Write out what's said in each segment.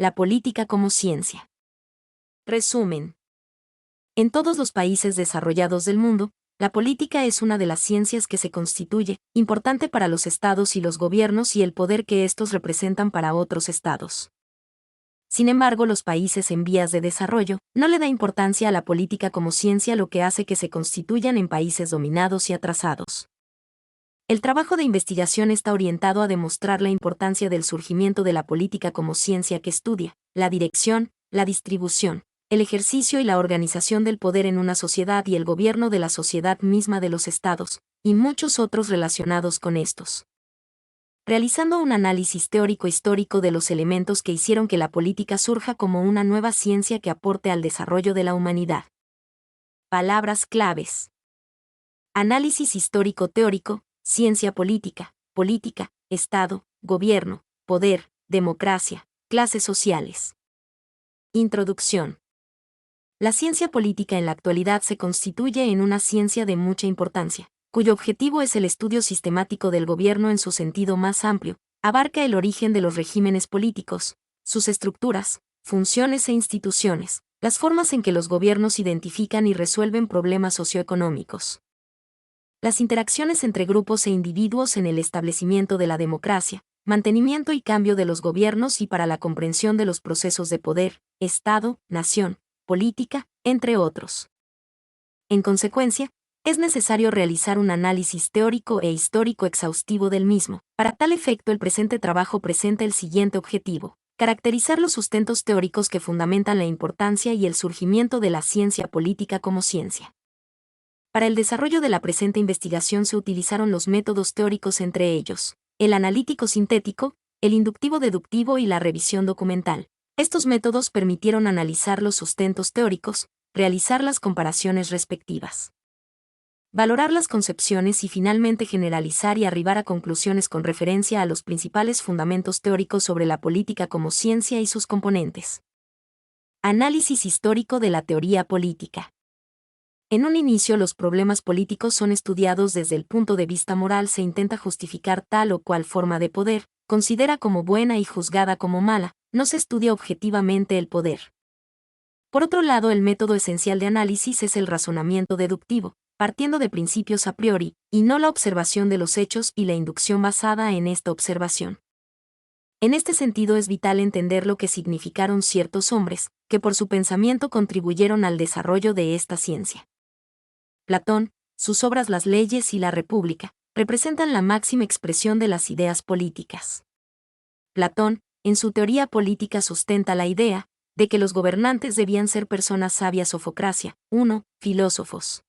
la política como ciencia. Resumen. En todos los países desarrollados del mundo, la política es una de las ciencias que se constituye, importante para los estados y los gobiernos y el poder que estos representan para otros estados. Sin embargo, los países en vías de desarrollo no le da importancia a la política como ciencia, lo que hace que se constituyan en países dominados y atrasados. El trabajo de investigación está orientado a demostrar la importancia del surgimiento de la política como ciencia que estudia la dirección, la distribución, el ejercicio y la organización del poder en una sociedad y el gobierno de la sociedad misma de los estados, y muchos otros relacionados con estos. Realizando un análisis teórico-histórico de los elementos que hicieron que la política surja como una nueva ciencia que aporte al desarrollo de la humanidad. Palabras claves. Análisis histórico-teórico, ciencia política, política, Estado, gobierno, poder, democracia, clases sociales. Introducción. La ciencia política en la actualidad se constituye en una ciencia de mucha importancia, cuyo objetivo es el estudio sistemático del gobierno en su sentido más amplio, abarca el origen de los regímenes políticos, sus estructuras, funciones e instituciones, las formas en que los gobiernos identifican y resuelven problemas socioeconómicos, las interacciones entre grupos e individuos en el establecimiento de la democracia, mantenimiento y cambio de los gobiernos y para la comprensión de los procesos de poder, Estado, nación, política, entre otros. En consecuencia, es necesario realizar un análisis teórico e histórico exhaustivo del mismo. Para tal efecto, el presente trabajo presenta el siguiente objetivo: caracterizar los sustentos teóricos que fundamentan la importancia y el surgimiento de la ciencia política como ciencia. Para el desarrollo de la presente investigación se utilizaron los métodos teóricos, entre ellos, el analítico sintético, el inductivo deductivo y la revisión documental. Estos métodos permitieron analizar los sustentos teóricos, realizar las comparaciones respectivas, valorar las concepciones y finalmente generalizar y arribar a conclusiones con referencia a los principales fundamentos teóricos sobre la política como ciencia y sus componentes. Análisis histórico de la teoría política. En un inicio, los problemas políticos son estudiados desde el punto de vista moral, se intenta justificar tal o cual forma de poder, considera como buena y juzgada como mala, no se estudia objetivamente el poder. Por otro lado, el método esencial de análisis es el razonamiento deductivo, partiendo de principios a priori, y no la observación de los hechos y la inducción basada en esta observación. En este sentido es vital entender lo que significaron ciertos hombres, que por su pensamiento contribuyeron al desarrollo de esta ciencia. Platón, sus obras Las leyes y la República, representan la máxima expresión de las ideas políticas. Platón, en su teoría política, sustenta la idea de que los gobernantes debían ser personas sabias o Sofocracia, 1, filósofos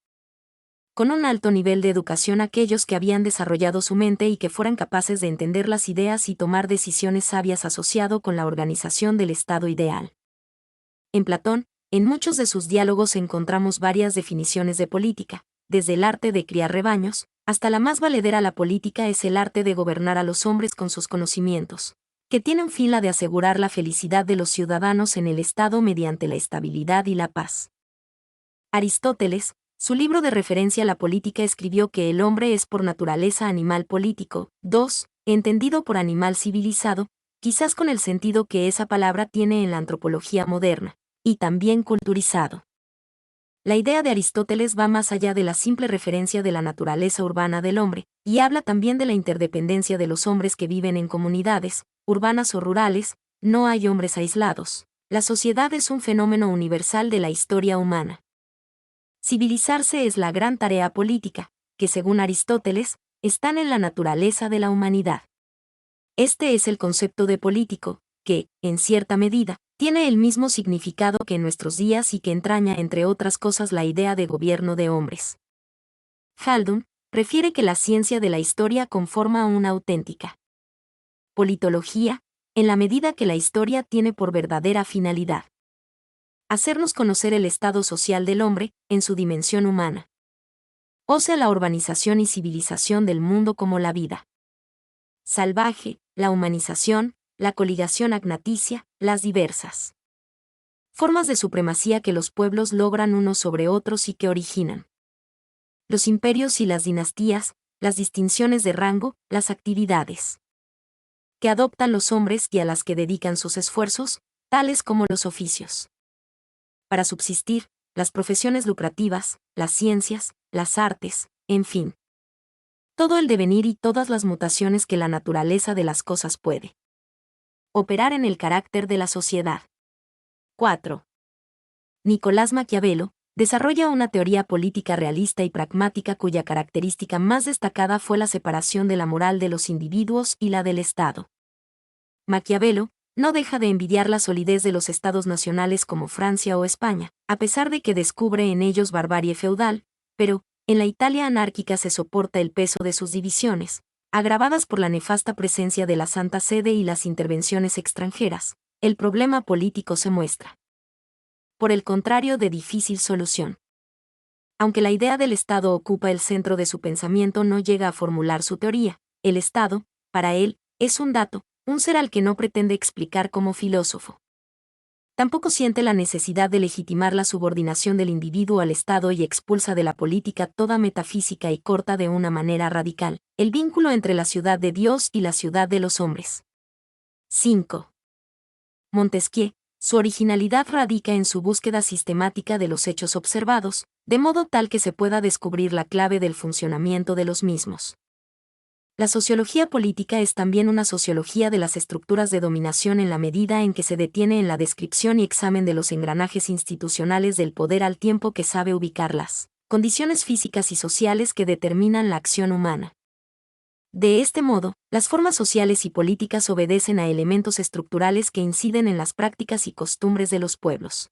con un alto nivel de educación, aquellos que habían desarrollado su mente y que fueran capaces de entender las ideas y tomar decisiones sabias asociado con la organización del Estado ideal. En Platón, en muchos de sus diálogos encontramos varias definiciones de política, desde el arte de criar rebaños, hasta la más valedera: la política es el arte de gobernar a los hombres con sus conocimientos, que tiene un fin: la de asegurar la felicidad de los ciudadanos en el Estado mediante la estabilidad y la paz. Aristóteles, su libro de referencia La política, escribió que el hombre es por naturaleza animal político, 2, entendido por animal civilizado, quizás con el sentido que esa palabra tiene en la antropología moderna, y también culturizado. La idea de Aristóteles va más allá de la simple referencia de la naturaleza urbana del hombre, y habla también de la interdependencia de los hombres que viven en comunidades, urbanas o rurales. No hay hombres aislados. La sociedad es un fenómeno universal de la historia humana. Civilizarse es la gran tarea política, que según Aristóteles, están en la naturaleza de la humanidad. Este es el concepto de político, que, en cierta medida, tiene el mismo significado que en nuestros días y que entraña, entre otras cosas, la idea de gobierno de hombres. Haldun refiere que la ciencia de la historia conforma una auténtica politología, en la medida que la historia tiene por verdadera finalidad hacernos conocer el estado social del hombre, en su dimensión humana. O sea, la urbanización y civilización del mundo como la vida salvaje, la humanización, la coligación agnaticia, las diversas formas de supremacía que los pueblos logran unos sobre otros y que originan los imperios y las dinastías, las distinciones de rango, las actividades que adoptan los hombres y a las que dedican sus esfuerzos, tales como los oficios. Para subsistir, las profesiones lucrativas, las ciencias, las artes, en fin. Todo el devenir y todas las mutaciones que la naturaleza de las cosas puede operar en el carácter de la sociedad. 4. Nicolás Maquiavelo desarrolla una teoría política realista y pragmática cuya característica más destacada fue la separación de la moral de los individuos y la del Estado. Maquiavelo no deja de envidiar la solidez de los estados nacionales como Francia o España, a pesar de que descubre en ellos barbarie feudal, pero, en la Italia anárquica se soporta el peso de sus divisiones, agravadas por la nefasta presencia de la Santa Sede y las intervenciones extranjeras. El problema político se muestra, por el contrario, de difícil solución. Aunque la idea del Estado ocupa el centro de su pensamiento, no llega a formular su teoría. El Estado, para él, es un dato, un ser al que no pretende explicar como filósofo. Tampoco siente la necesidad de legitimar la subordinación del individuo al Estado y expulsa de la política toda metafísica y corta de una manera radical el vínculo entre la ciudad de Dios y la ciudad de los hombres. 5. Montesquieu. Su originalidad radica en su búsqueda sistemática de los hechos observados, de modo tal que se pueda descubrir la clave del funcionamiento de los mismos. La sociología política es también una sociología de las estructuras de dominación en la medida en que se detiene en la descripción y examen de los engranajes institucionales del poder al tiempo que sabe ubicar las condiciones físicas y sociales que determinan la acción humana. De este modo, las formas sociales y políticas obedecen a elementos estructurales que inciden en las prácticas y costumbres de los pueblos.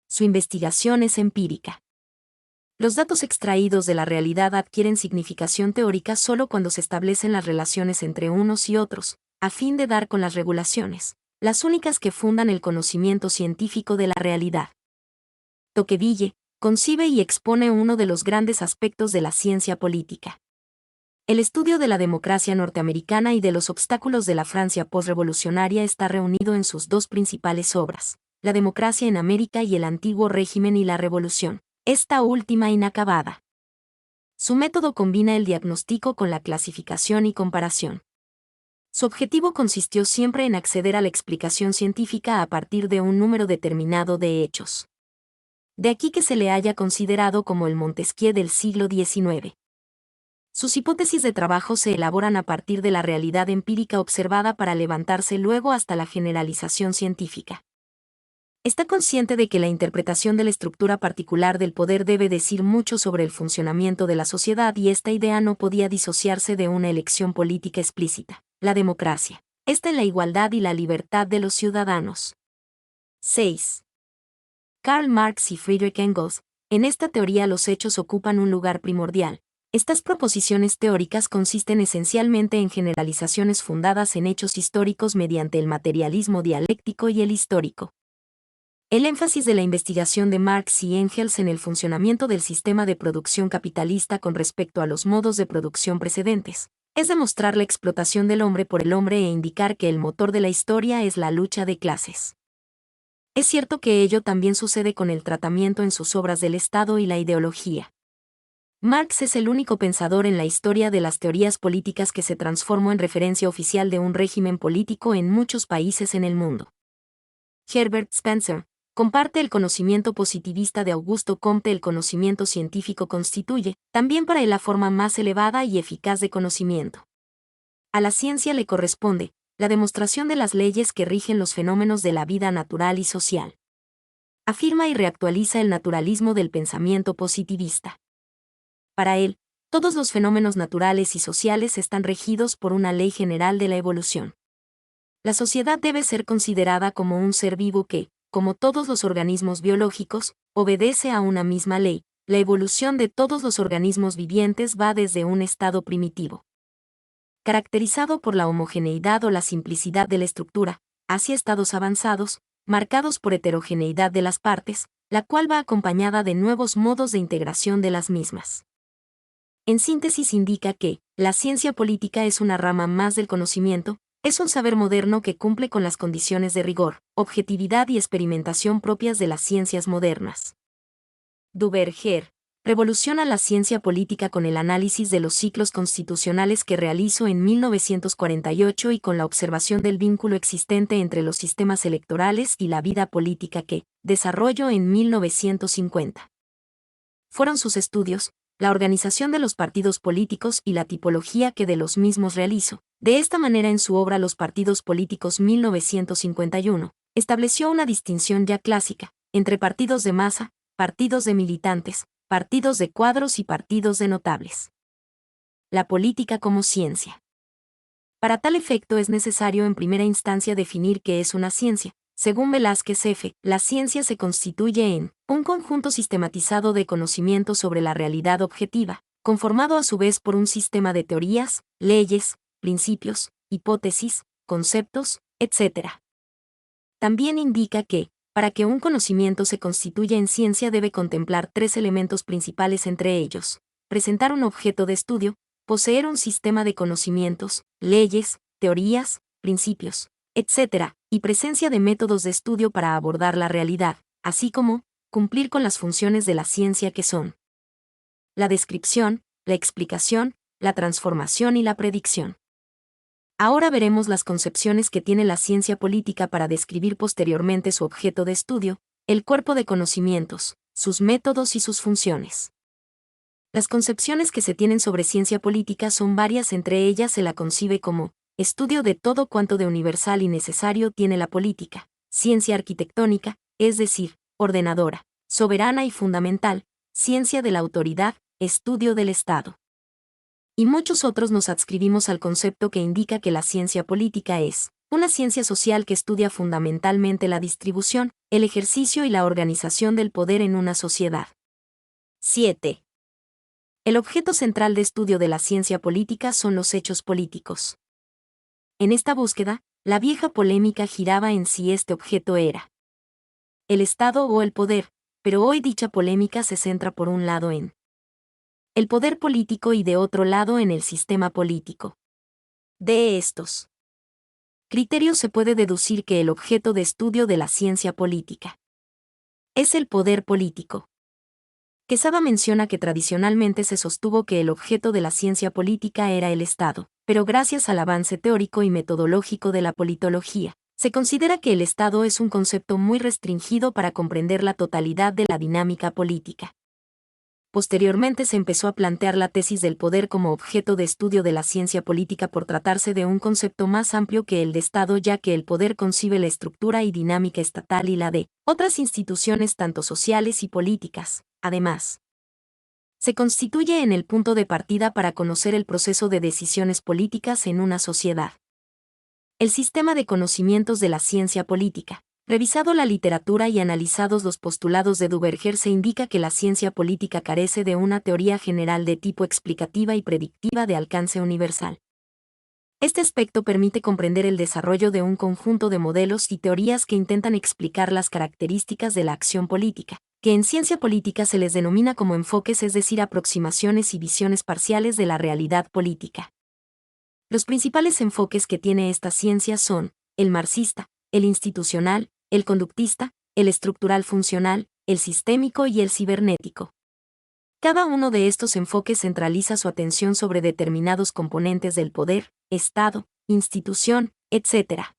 Su investigación es empírica. Los datos extraídos de la realidad adquieren significación teórica solo cuando se establecen las relaciones entre unos y otros, a fin de dar con las regulaciones, las únicas que fundan el conocimiento científico de la realidad. Tocqueville concibe y expone uno de los grandes aspectos de la ciencia política: el estudio de la democracia norteamericana y de los obstáculos de la Francia postrevolucionaria. Está reunido en sus dos principales obras, La democracia en América y El antiguo régimen y la revolución, esta última inacabada. Su método combina el diagnóstico con la clasificación y comparación. Su objetivo consistió siempre en acceder a la explicación científica a partir de un número determinado de hechos. De aquí que se le haya considerado como el Montesquieu del siglo XIX. Sus hipótesis de trabajo se elaboran a partir de la realidad empírica observada para levantarse luego hasta la generalización científica. Está consciente de que la interpretación de la estructura particular del poder debe decir mucho sobre el funcionamiento de la sociedad, y esta idea no podía disociarse de una elección política explícita: la democracia. Esta es la igualdad y la libertad de los ciudadanos. 6. Karl Marx y Friedrich Engels. En esta teoría los hechos ocupan un lugar primordial. Estas proposiciones teóricas consisten esencialmente en generalizaciones fundadas en hechos históricos mediante el materialismo dialéctico y el histórico. El énfasis de la investigación de Marx y Engels en el funcionamiento del sistema de producción capitalista con respecto a los modos de producción precedentes es demostrar la explotación del hombre por el hombre e indicar que el motor de la historia es la lucha de clases. Es cierto que ello también sucede con el tratamiento en sus obras del Estado y la ideología. Marx es el único pensador en la historia de las teorías políticas que se transformó en referencia oficial de un régimen político en muchos países en el mundo. Herbert Spencer comparte el conocimiento positivista de Augusto Comte. El conocimiento científico constituye, también para él, la forma más elevada y eficaz de conocimiento. A la ciencia le corresponde la demostración de las leyes que rigen los fenómenos de la vida natural y social. Afirma y reactualiza el naturalismo del pensamiento positivista. Para él, todos los fenómenos naturales y sociales están regidos por una ley general de la evolución. La sociedad debe ser considerada como un ser vivo que, como todos los organismos biológicos, obedece a una misma ley. La evolución de todos los organismos vivientes va desde un estado primitivo, caracterizado por la homogeneidad o la simplicidad de la estructura, hacia estados avanzados, marcados por heterogeneidad de las partes, la cual va acompañada de nuevos modos de integración de las mismas. En síntesis, indica que la ciencia política es una rama más del conocimiento, es un saber moderno que cumple con las condiciones de rigor, objetividad y experimentación propias de las ciencias modernas. Duverger Revoluciona la ciencia política con el análisis de los ciclos constitucionales que realizó en 1948 y con la observación del vínculo existente entre los sistemas electorales y la vida política que desarrolló en 1950. Fueron sus estudios, la organización de los partidos políticos y la tipología que de los mismos realizó. De esta manera, en su obra Los partidos políticos 1951, estableció una distinción ya clásica entre partidos de masa, partidos de militantes, partidos de cuadros y partidos de notables. La política como ciencia. Para tal efecto es necesario en primera instancia definir qué es una ciencia. Según Velázquez F., la ciencia se constituye en un conjunto sistematizado de conocimientos sobre la realidad objetiva, conformado a su vez por un sistema de teorías, leyes, principios, hipótesis, conceptos, etc. También indica que, para que un conocimiento se constituya en ciencia debe contemplar tres elementos principales, entre ellos: presentar un objeto de estudio, poseer un sistema de conocimientos, leyes, teorías, principios, etc., y presencia de métodos de estudio para abordar la realidad, así como cumplir con las funciones de la ciencia que son la descripción, la explicación, la transformación y la predicción. Ahora veremos las concepciones que tiene la ciencia política para describir posteriormente su objeto de estudio, el cuerpo de conocimientos, sus métodos y sus funciones. Las concepciones que se tienen sobre ciencia política son varias, entre ellas se la concibe como estudio de todo cuanto de universal y necesario tiene la política, ciencia arquitectónica, es decir, ordenadora, soberana y fundamental, ciencia de la autoridad, estudio del Estado. Y muchos otros nos adscribimos al concepto que indica que la ciencia política es una ciencia social que estudia fundamentalmente la distribución, el ejercicio y la organización del poder en una sociedad. 7. El objeto central de estudio de la ciencia política son los hechos políticos. En esta búsqueda, la vieja polémica giraba en si este objeto era el Estado o el poder, pero hoy dicha polémica se centra por un lado en el poder político y de otro lado en el sistema político. De estos criterios se puede deducir que el objeto de estudio de la ciencia política es el poder político. Quesada menciona que tradicionalmente se sostuvo que el objeto de la ciencia política era el Estado, pero gracias al avance teórico y metodológico de la politología, se considera que el Estado es un concepto muy restringido para comprender la totalidad de la dinámica política. Posteriormente se empezó a plantear la tesis del poder como objeto de estudio de la ciencia política por tratarse de un concepto más amplio que el de Estado, ya que el poder concibe la estructura y dinámica estatal y la de otras instituciones tanto sociales y políticas. Además, se constituye en el punto de partida para conocer el proceso de decisiones políticas en una sociedad. El sistema de conocimientos de la ciencia política. Revisado la literatura y analizados los postulados de Duverger, se indica que la ciencia política carece de una teoría general de tipo explicativa y predictiva de alcance universal. Este aspecto permite comprender el desarrollo de un conjunto de modelos y teorías que intentan explicar las características de la acción política, que en ciencia política se les denomina como enfoques, es decir, aproximaciones y visiones parciales de la realidad política. Los principales enfoques que tiene esta ciencia son el marxista, el institucional, el conductista, el estructural funcional, el sistémico y el cibernético. Cada uno de estos enfoques centraliza su atención sobre determinados componentes del poder, Estado, institución, etc.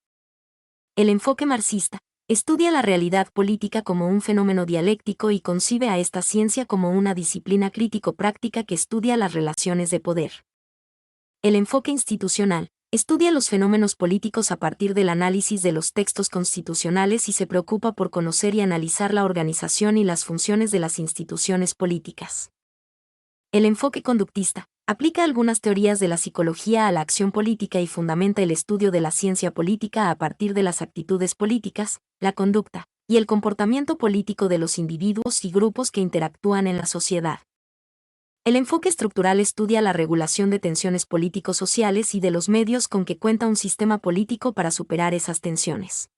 El enfoque marxista estudia la realidad política como un fenómeno dialéctico y concibe a esta ciencia como una disciplina crítico-práctica que estudia las relaciones de poder. El enfoque institucional estudia los fenómenos políticos a partir del análisis de los textos constitucionales y se preocupa por conocer y analizar la organización y las funciones de las instituciones políticas. El enfoque conductista aplica algunas teorías de la psicología a la acción política y fundamenta el estudio de la ciencia política a partir de las actitudes políticas, la conducta y el comportamiento político de los individuos y grupos que interactúan en la sociedad. El enfoque estructural estudia la regulación de tensiones político-sociales y de los medios con que cuenta un sistema político para superar esas tensiones.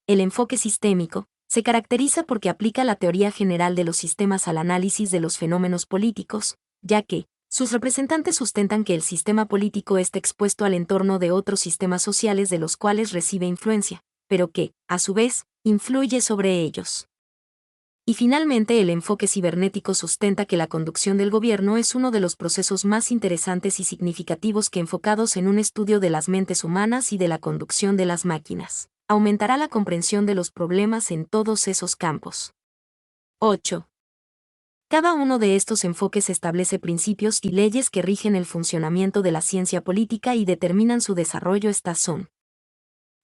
El enfoque sistémico se caracteriza porque aplica la teoría general de los sistemas al análisis de los fenómenos políticos, ya que sus representantes sustentan que el sistema político está expuesto al entorno de otros sistemas sociales de los cuales recibe influencia, pero que, a su vez, influye sobre ellos. Y finalmente, el enfoque cibernético sustenta que la conducción del gobierno es uno de los procesos más interesantes y significativos que, enfocados en un estudio de las mentes humanas y de la conducción de las máquinas, aumentará la comprensión de los problemas en todos esos campos. 8. Cada uno de estos enfoques establece principios y leyes que rigen el funcionamiento de la ciencia política y determinan su desarrollo. Estas son: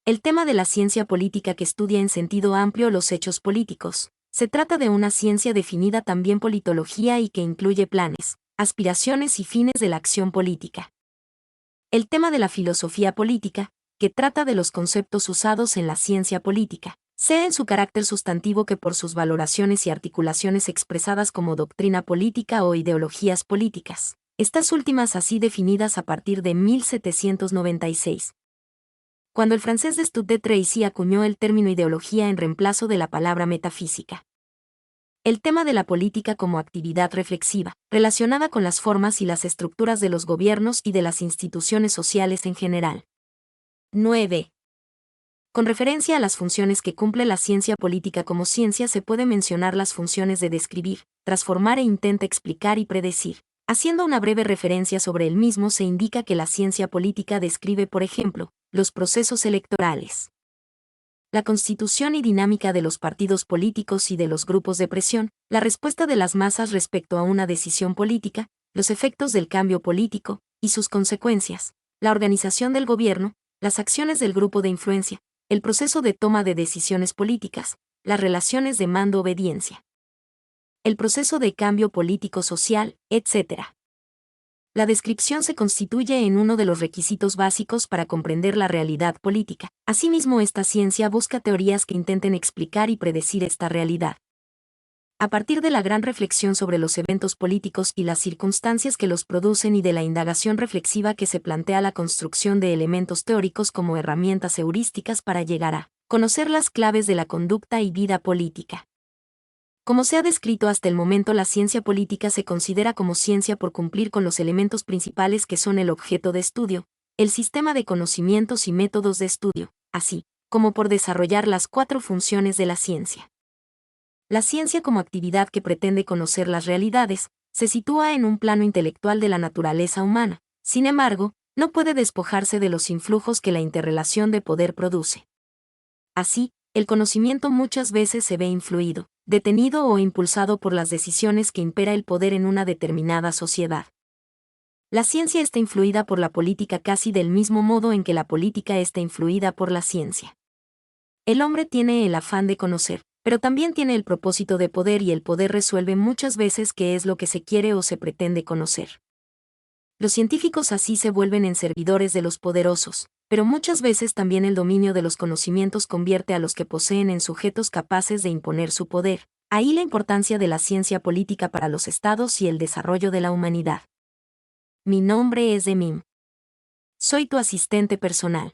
el tema de la ciencia política, que estudia en sentido amplio los hechos políticos. Se trata de una ciencia definida también politología y que incluye planes, aspiraciones y fines de la acción política. El tema de la filosofía política, que trata de los conceptos usados en la ciencia política, sea en su carácter sustantivo que por sus valoraciones y articulaciones expresadas como doctrina política o ideologías políticas, estas últimas así definidas a partir de 1796. Cuando el francés Destutt de Tracy acuñó el término ideología en reemplazo de la palabra metafísica. El tema de la política como actividad reflexiva, relacionada con las formas y las estructuras de los gobiernos y de las instituciones sociales en general. 9. Con referencia a las funciones que cumple la ciencia política como ciencia, se puede mencionar las funciones de describir, transformar e intenta explicar y predecir. Haciendo una breve referencia sobre el mismo, se indica que la ciencia política describe, por ejemplo, los procesos electorales, la constitución y dinámica de los partidos políticos y de los grupos de presión, la respuesta de las masas respecto a una decisión política, los efectos del cambio político y sus consecuencias, la organización del gobierno, las acciones del grupo de influencia, el proceso de toma de decisiones políticas, las relaciones de mando-obediencia, el proceso de cambio político-social, etc. La descripción se constituye en uno de los requisitos básicos para comprender la realidad política. Asimismo, esta ciencia busca teorías que intenten explicar y predecir esta realidad. A partir de la gran reflexión sobre los eventos políticos y las circunstancias que los producen y de la indagación reflexiva que se plantea la construcción de elementos teóricos como herramientas heurísticas para llegar a conocer las claves de la conducta y vida política. Como se ha descrito hasta el momento, la ciencia política se considera como ciencia por cumplir con los elementos principales que son el objeto de estudio, el sistema de conocimientos y métodos de estudio, así como por desarrollar las 4 funciones de la ciencia. La ciencia como actividad que pretende conocer las realidades, se sitúa en un plano intelectual de la naturaleza humana. Sin embargo, no puede despojarse de los influjos que la interrelación de poder produce. Así, el conocimiento muchas veces se ve influido, detenido o impulsado por las decisiones que impera el poder en una determinada sociedad. La ciencia está influida por la política casi del mismo modo en que la política está influida por la ciencia. El hombre tiene el afán de conocer, pero también tiene el propósito de poder, y el poder resuelve muchas veces qué es lo que se quiere o se pretende conocer. Los científicos así se vuelven en servidores de los poderosos, pero muchas veces también el dominio de los conocimientos convierte a los que poseen en sujetos capaces de imponer su poder. Ahí la importancia de la ciencia política para los estados y el desarrollo de la humanidad. Mi nombre es Demim. Soy tu asistente personal.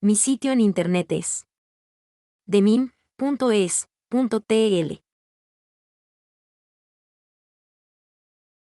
Mi sitio en internet es demim.es.tl.